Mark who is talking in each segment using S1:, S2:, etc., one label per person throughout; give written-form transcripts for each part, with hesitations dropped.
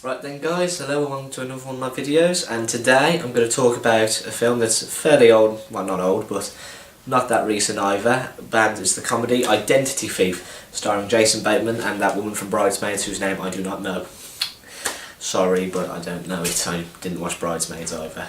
S1: Right then guys, hello and welcome to another one of my videos, and today I'm going to talk about a film that's fairly old, well not old but not that recent either, and it's the comedy Identity Thief, starring Jason Bateman and that woman from Bridesmaids whose name I do not know. Sorry, but I don't know it, I didn't watch Bridesmaids either.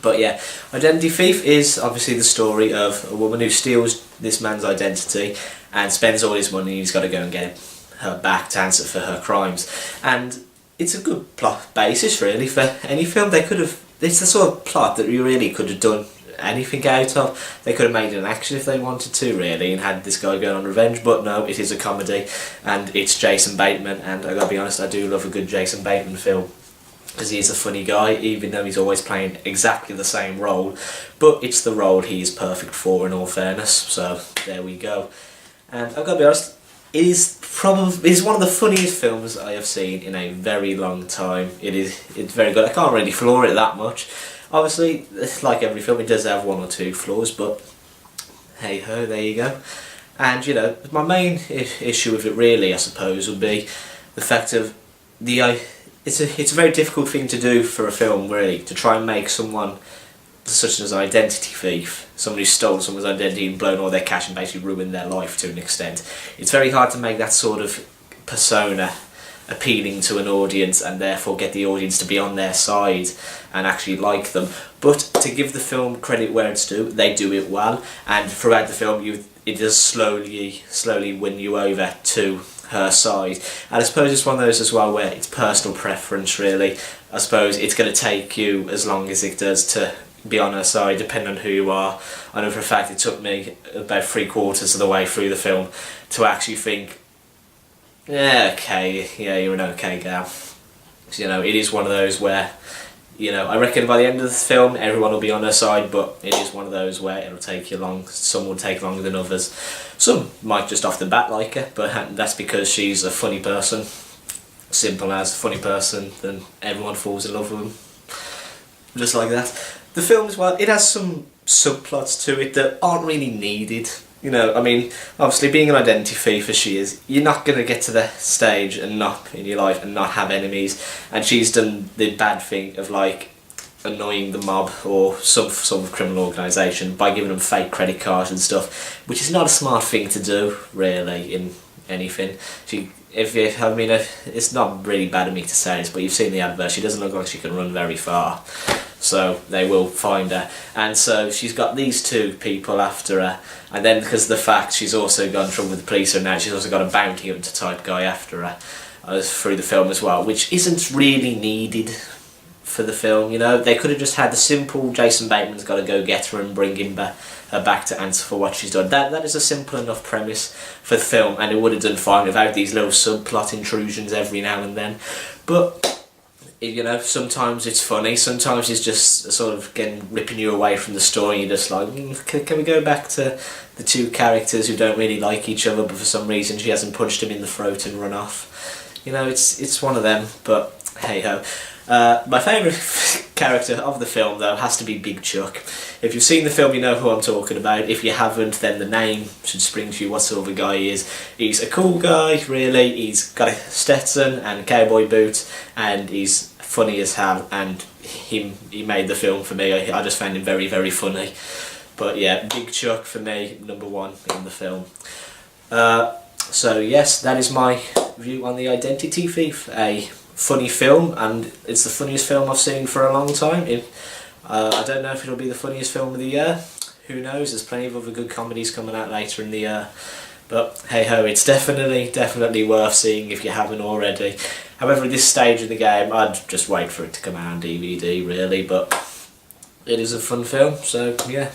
S1: But yeah, Identity Thief is obviously the story of a woman who steals this man's identity and spends all his money and he's got to go and get her back to answer for her crimes. And it's a good plot basis really for any film. It's the sort of plot that you really could have done anything out of. They could have made it an action if they wanted to really and had this guy going on revenge, but no, it is a comedy and it's Jason Bateman, and I gotta be honest, I do love a good Jason Bateman film because he is a funny guy, even though he's always playing exactly the same role, but it's the role he is perfect for in all fairness, so there we go. And I've got to be honest, it's one of the funniest films I have seen in a very long time. It's very good. I can't really flaw it that much. Obviously, it's like every film, it does have one or two flaws, but hey ho, there you go. And you know, my main issue with it really, I suppose, would be the fact of it's a very difficult thing to do for a film really, to try and make someone such as an identity thief, someone who stole someone's identity and blown all their cash and basically ruined their life to an extent. It's very hard to make that sort of persona appealing to an audience and therefore get the audience to be on their side and actually like them. But to give the film credit where it's due, they do it well, and throughout the film it does slowly win you over to her side. And I suppose it's one of those as well where it's personal preference really. I suppose it's going to take you as long as it does to be on her side, depending on who you are. I know for a fact it took me about 3/4 of the way through the film to actually think, yeah, okay, yeah, you're an okay gal. So, you know, it is one of those where, you know, I reckon by the end of the film everyone will be on her side, but it is one of those where it'll take you long. Some will take longer than others. Some might just off the bat like her, but that's because she's a funny person. Simple as, funny person, then everyone falls in love with them. Just like that. The film as well, it has some subplots to it that aren't really needed. You know, I mean, obviously being an identity thief as she is, you're not going to get to the stage and not in your life and not have enemies. And she's done the bad thing of like annoying the mob or some sort of criminal organisation by giving them fake credit cards and stuff, which is not a smart thing to do really in anything. It's not really bad of me to say this, but you've seen the advert, she doesn't look like she can run very far. So they will find her, and so she's got these two people after her, and then because of the fact she's also got in trouble with the police, and now she's also got a bounty hunter type guy after her through the film as well, which isn't really needed for the film. You know, they could have just had the simple Jason Bateman's got to go get her and bring her back to answer for what she's done. That is a simple enough premise for the film, and it would have done fine without these little subplot intrusions every now and then. But you know, sometimes it's funny, sometimes it's just sort of ripping you away from the story. You're just like, can we go back to the two characters who don't really like each other, but for some reason she hasn't punched him in the throat and run off. You know, it's one of them, but hey ho. My favourite character of the film though has to be Big Chuck. If you've seen the film you know who I'm talking about. If you haven't, then the name should spring to you what sort of a guy he is. He's a cool guy really, he's got a Stetson and cowboy boots and he's funny as hell, and he made the film for me. I just found him very, very funny. But yeah, Big Chuck for me, #1 in the film. So yes, that is my view on the Identity Thief. A funny film, and it's the funniest film I've seen for a long time. I don't know if it'll be the funniest film of the year. Who knows? There's plenty of other good comedies coming out later in the year. But hey ho, it's definitely worth seeing if you haven't already. However, at this stage of the game, I'd just wait for it to come out on DVD really, but it is a fun film, so yeah,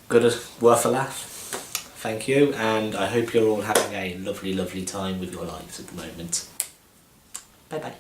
S1: worth a laugh. Thank you, and I hope you're all having a lovely time with your lives at the moment. Bye bye.